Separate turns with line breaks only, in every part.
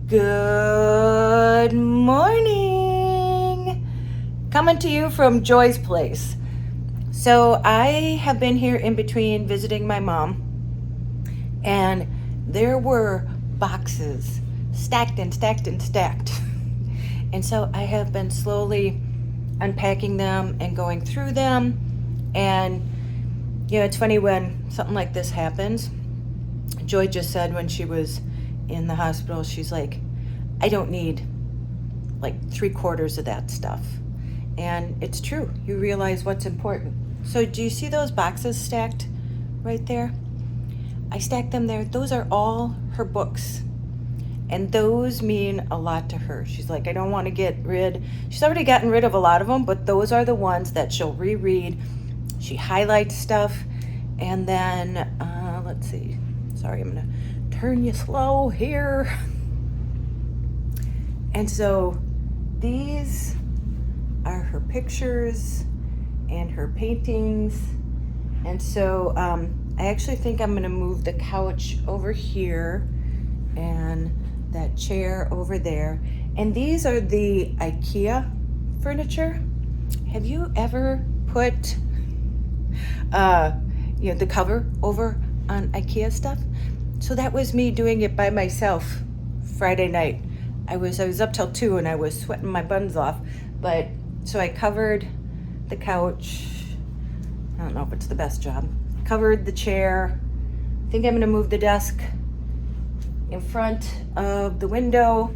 Good morning. Coming to you from Joy's place. So I have been here in between visiting my mom, and there were boxes stacked and stacked and stacked. And so I have been slowly unpacking them and going through them. And it's funny when something like this happens. Joy just said when she was in the hospital, she's like, I don't need like 3/4 of that stuff. And it's true. You realize what's important. So do you see those boxes stacked right there? I stacked them there. Those are all her books. And those mean a lot to her. She's like, I don't want to get rid. She's already gotten rid of a lot of them, but those are the ones that she'll reread. She highlights stuff. And then, let's see. Sorry, I'm going to turn you slow here. And so these are her pictures and her paintings. And so I actually think I'm going to move the couch over here and that chair over there. And these are the IKEA furniture. Have you ever put the cover over on IKEA stuff? So that was me doing it by myself Friday night. I was up till 2 and I was sweating my buns off. But so I covered the couch. I don't know if it's the best job. Covered the chair. I think I'm gonna move the desk in front of the window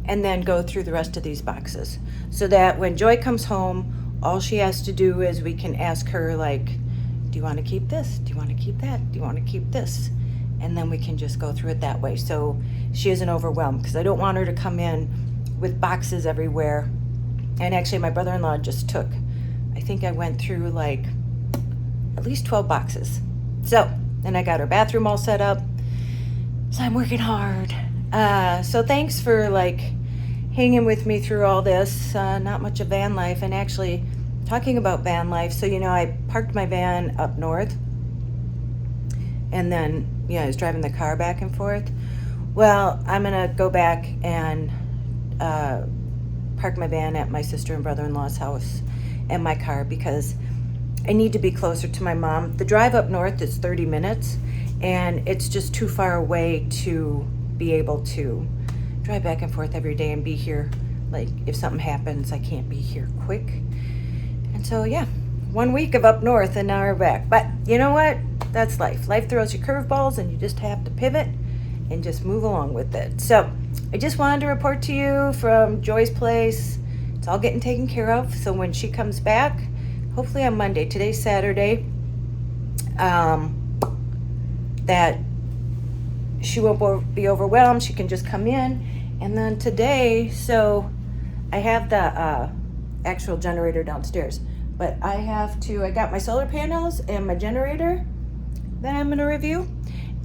and then go through the rest of these boxes so that when Joy comes home, all she has to do is we can ask her, like, do you want to keep this? Do you want to keep that? Do you want to keep this? And then we can just go through it that way so she isn't overwhelmed, because I don't want her to come in with boxes everywhere. And actually my brother-in-law just took, I think I went through like at least 12 boxes. So then I got her bathroom all set up. So I'm working hard. So thanks for like hanging with me through all this. Not much of van life. And actually talking about van life. So, I parked my van up north. And then, I was driving the car back and forth. Well, I'm going to go back and park my van at my sister and brother-in-law's house and my car because I need to be closer to my mom. The drive up north is 30 minutes. And it's just too far away to be able to drive back and forth every day and be here. Like, if something happens, I can't be here quick. And so, 1 week of up north and now we're back. But you know what? That's life. Life throws you curveballs and you just have to pivot and just move along with it. So I just wanted to report to you from Joy's place. It's all getting taken care of. So when she comes back, hopefully on Monday, today's Saturday, that she won't be overwhelmed. She can just come in. And then today, so I have the actual generator downstairs, but I got my solar panels and my generator that I'm going to review.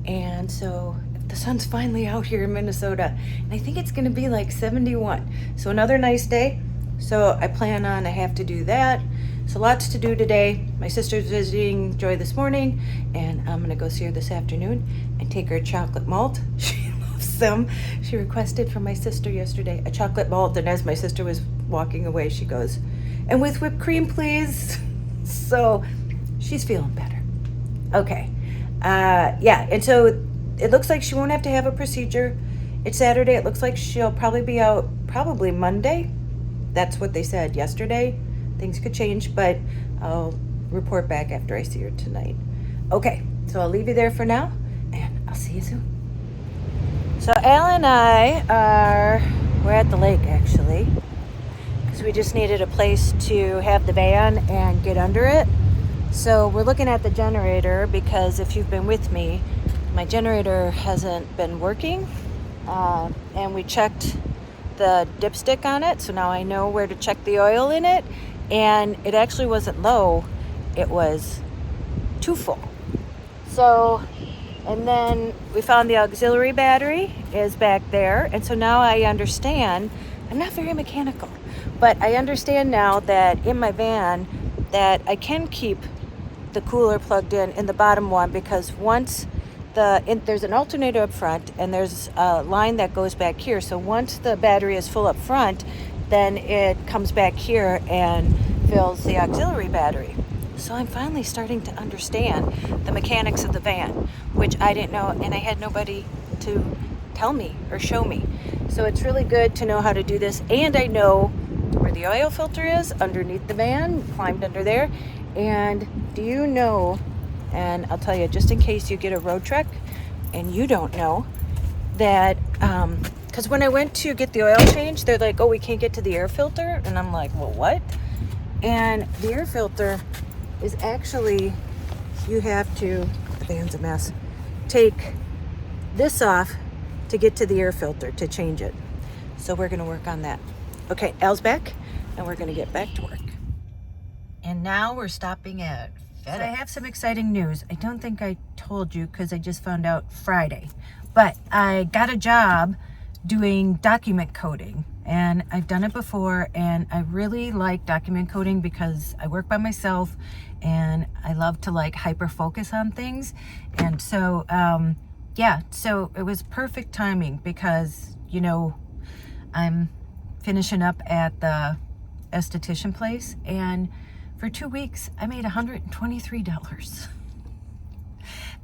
And so the sun's finally out here in Minnesota, and I think it's going to be like 71. So another nice day. So I have to do that. So lots to do today. My sister's visiting Joy this morning, and I'm going to go see her this afternoon and take her a chocolate malt. She loves them. She requested from my sister yesterday a chocolate malt, and as my sister was walking away, she goes, and with whipped cream, please. So she's feeling better. Okay. And so it looks like she won't have to have a procedure. It's Saturday. It looks like she'll probably be out probably Monday. That's what they said yesterday. Things could change, but I'll report back after I see her tonight. Okay, so I'll leave you there for now, and I'll see you soon. So Al and we're at the lake actually, because we just needed a place to have the van and get under it. So we're looking at the generator because if you've been with me, my generator hasn't been working, and we checked the dipstick on it, so now I know where to check the oil in it, and it actually wasn't low, it was too full. So, and then we found the auxiliary battery is back there, and so now I understand. I'm not very mechanical, but I understand now that in my van that I can keep the cooler plugged in the bottom one, because once there's an alternator up front, and there's a line that goes back here. So once the battery is full up front, then it comes back here and fills the auxiliary battery. So I'm finally starting to understand the mechanics of the van, which I didn't know, and I had nobody to tell me or show me. So it's really good to know how to do this, and I know where the oil filter is underneath the van, climbed under there. And do you know, and I'll tell you just in case you get a road trek and you don't know, that because when I went to get the oil change, they're like, oh, we can't get to the air filter. And I'm like, well, what? And the air filter is actually, you have to, the van's a mess, take this off to get to the air filter to change it. So we're gonna work on that. Okay, Al's back, and we're gonna get back to work. And now we're stopping at FedEx. So I have some exciting news. I don't think I told you because I just found out Friday, but I got a job doing document coding, and I've done it before, and I really like document coding because I work by myself and I love to like hyper focus on things. And so yeah, so it was perfect timing because, you know, I'm finishing up at the esthetician place, and for 2 weeks I made $123.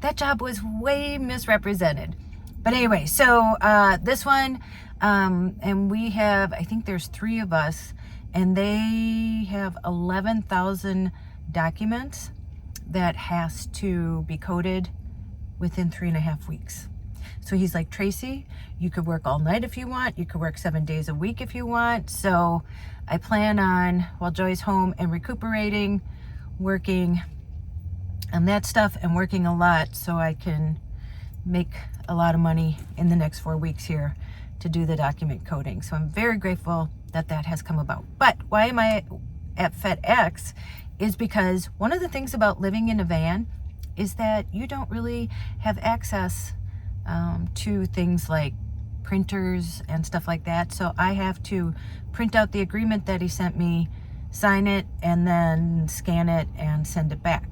That job was way misrepresented. But anyway, so this one, and we have, I think there's 3 of us, and they have 11,000 documents that has to be coded within 3.5 weeks. So he's like, Tracy, you could work all night if you want. You could work 7 days a week if you want. So I plan on, while Joy's home and recuperating, working on that stuff and working a lot so I can make a lot of money in the next 4 weeks here to do the document coding. So I'm very grateful that that has come about. But why am I at FedEx is because one of the things about living in a van is that you don't really have access to things like printers and stuff like that. So I have to print out the agreement that he sent me, sign it, and then scan it and send it back.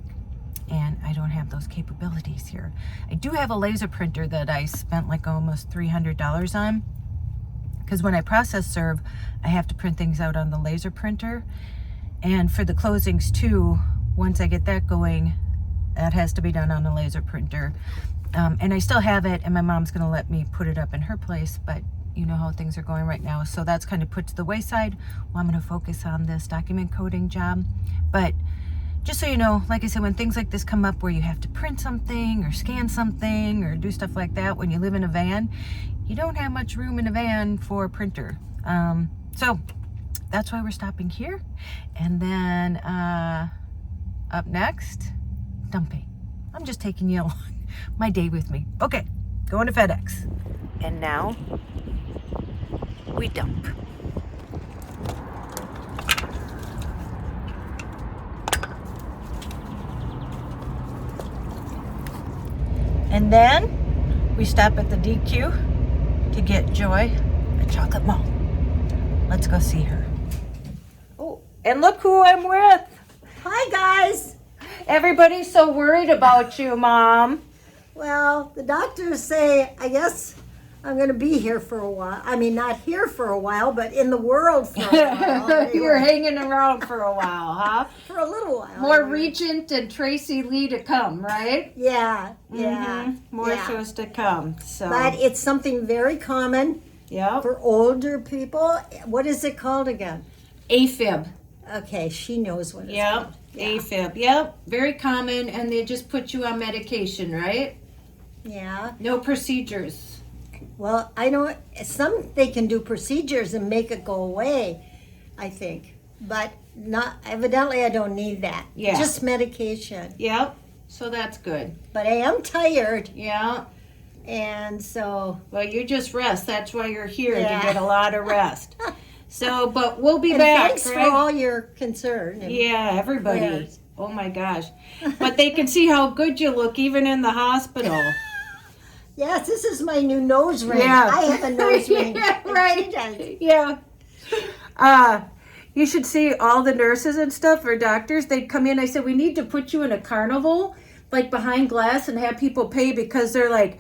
And I don't have those capabilities here. I do have a laser printer that I spent like almost $300 on, because when I process serve, I have to print things out on the laser printer. And for the closings too, once I get that going, that has to be done on a laser printer. And I still have it, and my mom's gonna let me put it up in her place, but you know how things are going right now. So that's kind of put to the wayside while I'm gonna focus on this document coding job. But just so you know, like I said, when things like this come up where you have to print something or scan something or do stuff like that when you live in a van, you don't have much room in a van for a printer. So that's why we're stopping here. And then up next, dumping. I'm just taking you along my day with me. Okay, going to FedEx. And now we dump. And then we stop at the DQ to get Joy a chocolate malt. Let's go see her. Oh, and look who I'm with.
Hi, guys.
Everybody's so worried about you, Mom.
Well, the doctors say, I guess I'm going to be here for a while. I mean, not here for a while, but in the world for a while. Anyway.
You're hanging around for a while, huh?
For a little while.
More Regent and Tracey Lee to come, right?
Yeah, yeah.
More
yeah.
shows to come. So.
But it's something very common for older people. What is it called again?
AFib.
Okay, she knows what it's called. Yeah.
AFib. Yep, very common, and they just put you on medication, right?
Yeah.
No procedures.
Well, I know they can do procedures and make it go away, I think. But not evidently I don't need that.
Yeah.
Just medication.
Yep. So that's good.
But I am tired.
Yeah.
And so
well, you just rest. That's why you're here, to get a lot of rest. So, but we'll be
and
back.
Thanks
right?
for all your concern.
Yeah, everybody.
prayers.
Oh my gosh. But they can see how good you look even in the hospital.
Yes, this is my new nose ring.
Yeah.
I have a nose ring.
Yeah,
and
right.
she does.
Yeah. You should see all the nurses and stuff or doctors. They'd come in. I said, we need to put you in a carnival like behind glass and have people pay because they're like,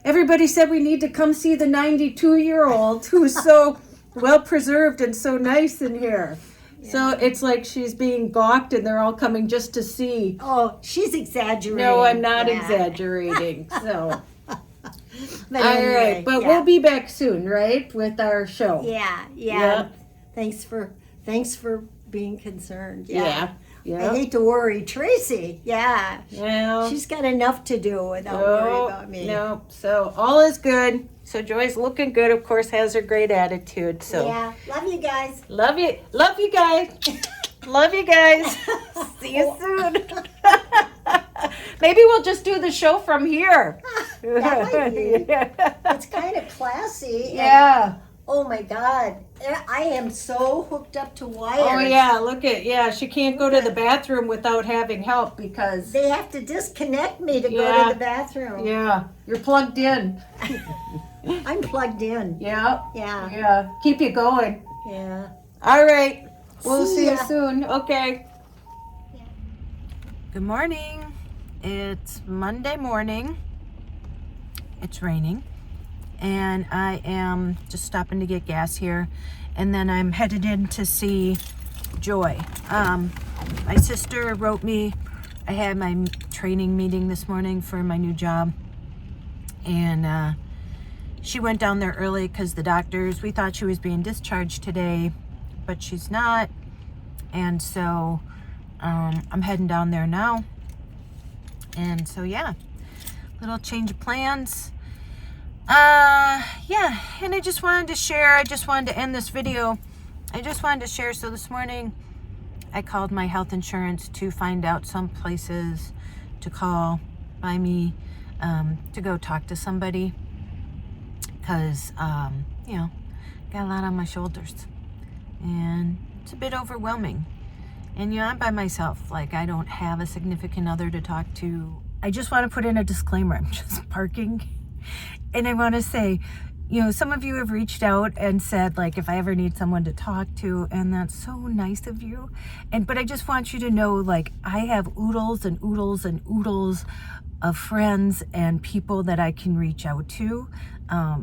everybody said we need to come see the 92-year-old who's so well preserved and so nice in here. Yeah. So it's like she's being gawked and they're all coming just to see.
Oh, she's exaggerating.
No, I'm not exaggerating. So.
But
all
anyway,
right, but we'll be back soon, right, with our show.
Yeah.
Yep.
Thanks for being concerned.
Yeah.
I hate to worry Tracey. Yeah.
Well,
she's got enough to do without worrying about me.
No, so all is good. So Joy's looking good, of course, has her great attitude. So
yeah, love you guys.
Love you guys. Love you guys. See you soon. Maybe we'll just do the show from here.
That might be. It's kind of classy.
Yeah.
And, oh my God, I am so hooked up to wires.
Oh yeah, she can't go to the bathroom without having help because
they have to disconnect me to go to the bathroom.
Yeah, you're plugged in.
I'm plugged in.
Yeah.
Yeah.
Yeah. Keep you going.
Yeah.
All right. We'll see
ya.
you soon. Okay.
Yeah.
Good morning. It's Monday morning. It's raining. And I am just stopping to get gas here. And then I'm headed in to see Joy. My sister wrote me. I had my training meeting this morning for my new job. And she went down there early because the doctors, we thought she was being discharged today, but she's not. And so I'm heading down there now. And so, yeah, little change of plans. Yeah, and I just wanted to share, I just wanted to end this video. I just wanted to share. So this morning I called my health insurance to find out some places to call by me, to go talk to somebody. Because, you know, got a lot on my shoulders. And it's a bit overwhelming. And, you know, I'm by myself. Like, I don't have a significant other to talk to. I just want to put in a disclaimer. I'm just parking. And I want to say, you know, some of you have reached out and said, like, if I ever need someone to talk to, and that's so nice of you. But I just want you to know, like, I have oodles and oodles and oodles of friends and people that I can reach out to,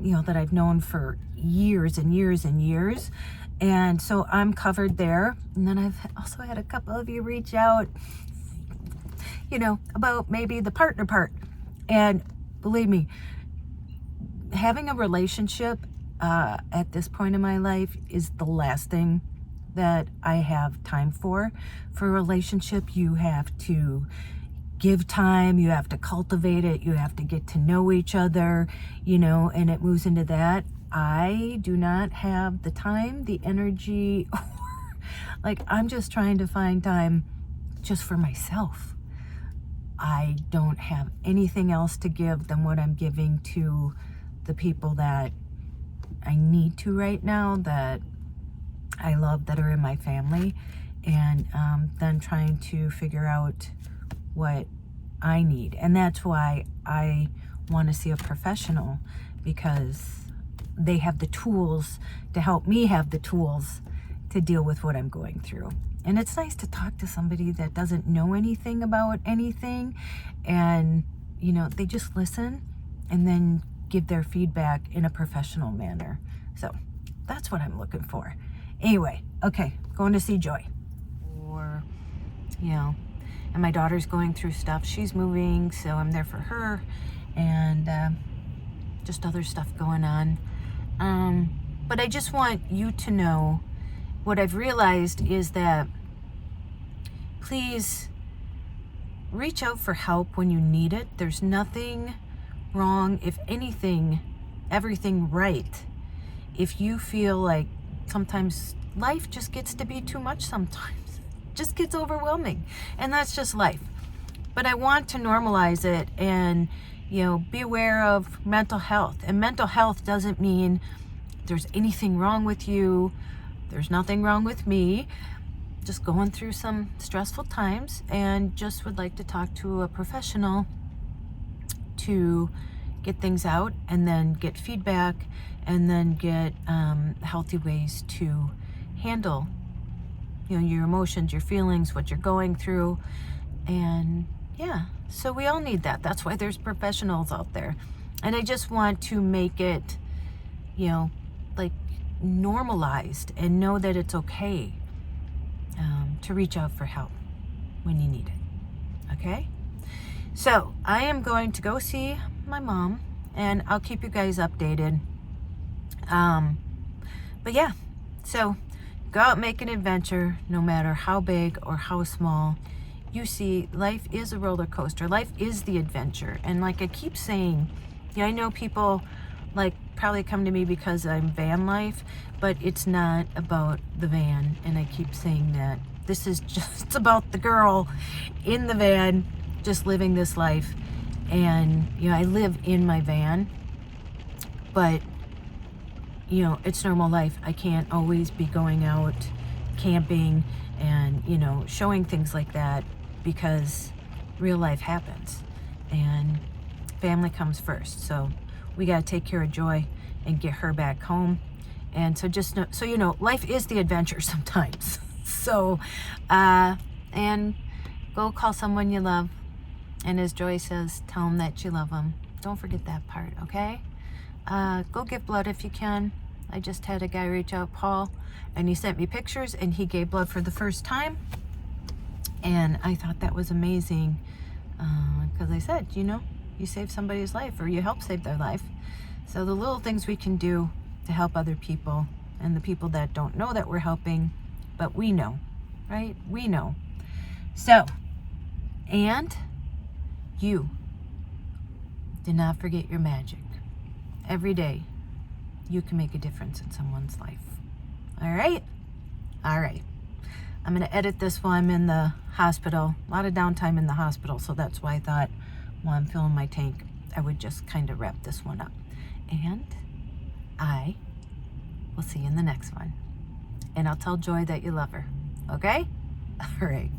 you know, that I've known for years and years and years. And so I'm covered there. And then I've also had a couple of you reach out, you know, about maybe the partner part. And believe me, having a relationship at this point in my life is the last thing that I have time for. For a relationship, you have to give time, you have to cultivate it, you have to get to know each other, you know, and it moves into that. I do not have the time, the energy, or like, I'm just trying to find time just for myself. I don't have anything else to give than what I'm giving to the people that I need to right now, that I love, that are in my family, and then trying to figure out what I need. And that's why I want to see a professional, because they have the tools to help me have the tools to deal with what I'm going through. And it's nice to talk to somebody that doesn't know anything about anything, and, you know, they just listen and then give their feedback in a professional manner. So that's what I'm looking for. Anyway, okay, going to see Joy. Or, you know, and my daughter's going through stuff. She's moving, so I'm there for her, and just other stuff going on. But I just want you to know, what I've realized is that please reach out for help when you need it. There's nothing wrong, if anything, everything right. If you feel like sometimes life just gets to be too much, sometimes just gets overwhelming, and that's just life. But I want to normalize it and, you know, be aware of mental health. And mental health doesn't mean there's anything wrong with you. There's nothing wrong with me. Just going through some stressful times, and just would like to talk to a professional to get things out, and then get feedback, and then get healthy ways to handle, you know, your emotions, your feelings, what you're going through, and Yeah, so we all need that. That's why there's professionals out there. And I just want to make it, you know, like normalized and know that it's okay to reach out for help when you need it. Okay? So I am going to go see my mom, and I'll keep you guys updated. But yeah, so go out and make an adventure, no matter how big or how small. You see, life is a roller coaster. Life is the adventure. And like I keep saying, yeah, I know people like probably come to me because I'm van life, but it's not about the van. And I keep saying that this is just about the girl in the van, just living this life. And, you know, I live in my van, but, you know, it's normal life. I can't always be going out camping and, you know, showing things like that, because real life happens and family comes first. So we got to take care of Joy and get her back home. And so just know, so you know, life is the adventure sometimes. So, and go call someone you love. And as Joy says, tell them that you love them. Don't forget that part, okay? Go give blood if you can. I just had a guy reach out, Paul, and he sent me pictures, and he gave blood for the first time. And I thought that was amazing, because I said, you know, you save somebody's life, or you help save their life. So the little things we can do to help other people, and the people that don't know that we're helping, but we know, right? We know. So, and you do not forget your magic. Every day, you can make a difference in someone's life. All right? All right. I'm going to edit this while I'm in the hospital. A lot of downtime in the hospital, so that's why I thought while I'm filling my tank, I would just kind of wrap this one up. And I will see you in the next one. And I'll tell Joy that you love her. Okay? All right.